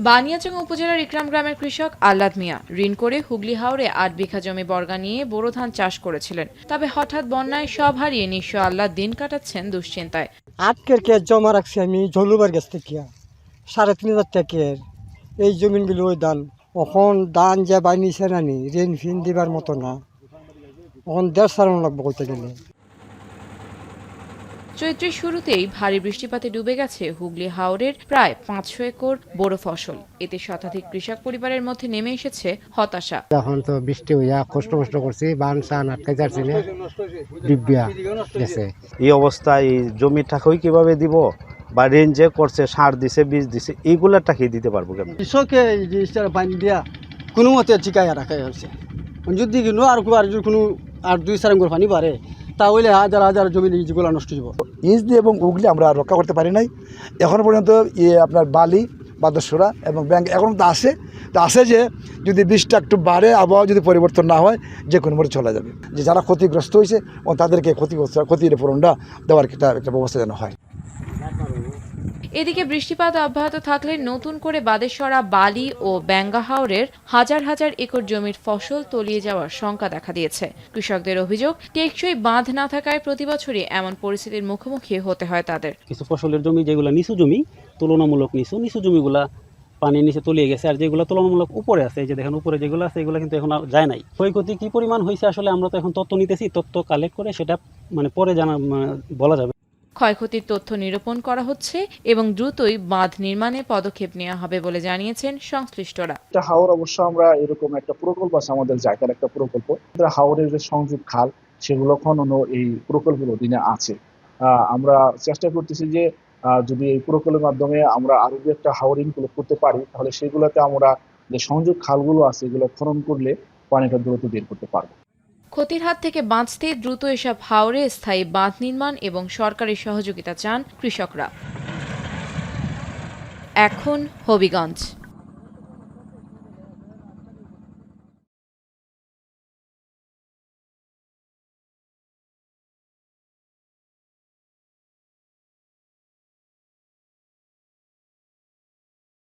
বানিয়াচং উপজেলার ইকরাম গ্রামের কৃষক আহ্লাদ মিয়া ঋণ করে হুগলি হাওরে ৮ বিঘা জমি বর্গা নিয়ে বোরো ধান চাষ করেছিলেন। তবে হঠাৎ বন্যায় সব হারিয়ে নিঃস্ব আহ্লাদ দিন কাটাচ্ছেন দুশ্চিন্তায়। আটকের কে জমা রাখছি আমি জলুবার গাছ থেকে ৩,৫০০ টাকার এই জমিনগুলো ওই ধান এখন ধান যে বানিয়েছে নানি ঋণ ফিন দিবার মতো না, এখন ১.৫ সালান লাগবে করতে গেলে। চৈত্রের শুরুতেই ভারী বৃষ্টিপাতে ডুবে গেছে হুগলি হাওরের প্রায় ৫০০ একর বোরো ফসল। এতে শতাধিক কৃষক পরিবারের মধ্যে নেমে এসেছে হতাশা। এখন তো বৃষ্টি হইয়া কষ্ট করছি, বান সান আটকাই যাচ্ছি না, ডিব্বিয়া গেছে। এই অবস্থায় এই জমির টাকাই কিভাবে দিব, বা ঋণ যে করছে সার দিছে বীজ দিছে এইগুলার টাকাই দিতে পারবো কেমন? কৃষকে এই জিনিসটা পানি দিয়া কোনো মতে চিকাইয়া রাখা হচ্ছে। যদি কিনো আর কোনো আর ২-৪ করে পানি বাড়ে তাহলে হাজার হাজার জমি যেগুলো নষ্ট হইব। ইঞ্চি এবং উগলি আমরা রক্ষা করতে পারি নাই এখন পর্যন্ত। আপনার বালি বাদসরা এবং ব্যাংক এখন তো আসে যে যদি বৃষ্টিটা একটু বাড়ে, আবহাওয়া যদি পরিবর্তন না হয়, যে কোনো মতে চলে যাবে। যে যারা ক্ষতিগ্রস্ত হয়েছে তাদেরকে ক্ষতির পূরণটা দেওয়ার একটা ব্যবস্থা যেন হয়। এদিকে বৃষ্টিপাত অব্যাহত থাকলে নতুন করে বাদেশ্বরা, বালি ও ব্যাঙ্গা হাওরের হাজার হাজার একর জমির ফসল তলিয়ে যাওয়ার শঙ্কা দেখা দিয়েছে। কৃষকদের অভিযোগ, টেকসই বাঁধ না থাকায় প্রতিবছরই এমন পরিস্থিতির মুখোমুখি হতে হয় তাদের। কিছু ফসলের জমি যেগুলো নিচু জমি, তুলনামূলক নিচু জমিগুলা পানির নিচে তলিয়ে গেছে, আর যেগুলো তুলনামূলক উপরে আছে, এই যে দেখেন উপরে যেগুলো আছে এগুলো কিন্তু এখন যায় নাই। ক্ষয়ক্ষতি কি পরিমাণ হয়েছে আসলে আমরা তো এখন তথ্য নিতেছি, তথ্য কালেক্ট করে সেটা পরে বলা যাবে। ক্ষয়ক্ষতির তথ্য নিরূপণ করা হচ্ছে এবং দ্রুতই বাঁধ নির্মাণে পদক্ষেপ নেওয়া হবে বলে জানিয়েছেন সংশ্লিষ্টরা। হাওর অবশ্য আমরা এরকম একটা প্রকল্প আছে, আমাদের জায়গার একটা প্রকল্প, হাওরের যে সংযোগ খাল সেগুলো খননও এই প্রকল্পের অধীনে আছে। আমরা চেষ্টা করতেছি যে যদি এই প্রকল্পের মাধ্যমে আমরা আরো একটা হাওর ইনক্লুড করতে পারি, তাহলে সেগুলোতে আমরা যে সংযোগ খালগুলো আছে এগুলো খনন করলে পানিটা দ্রুত বের করতে পারবো। ক্ষতির হাত থেকে বাঁচতে দ্রুত এসব হাওরে স্থায়ী বাঁধ নির্মাণ এবং সরকারি সহযোগিতা চান কৃষকরা। এখন হবিগঞ্জ।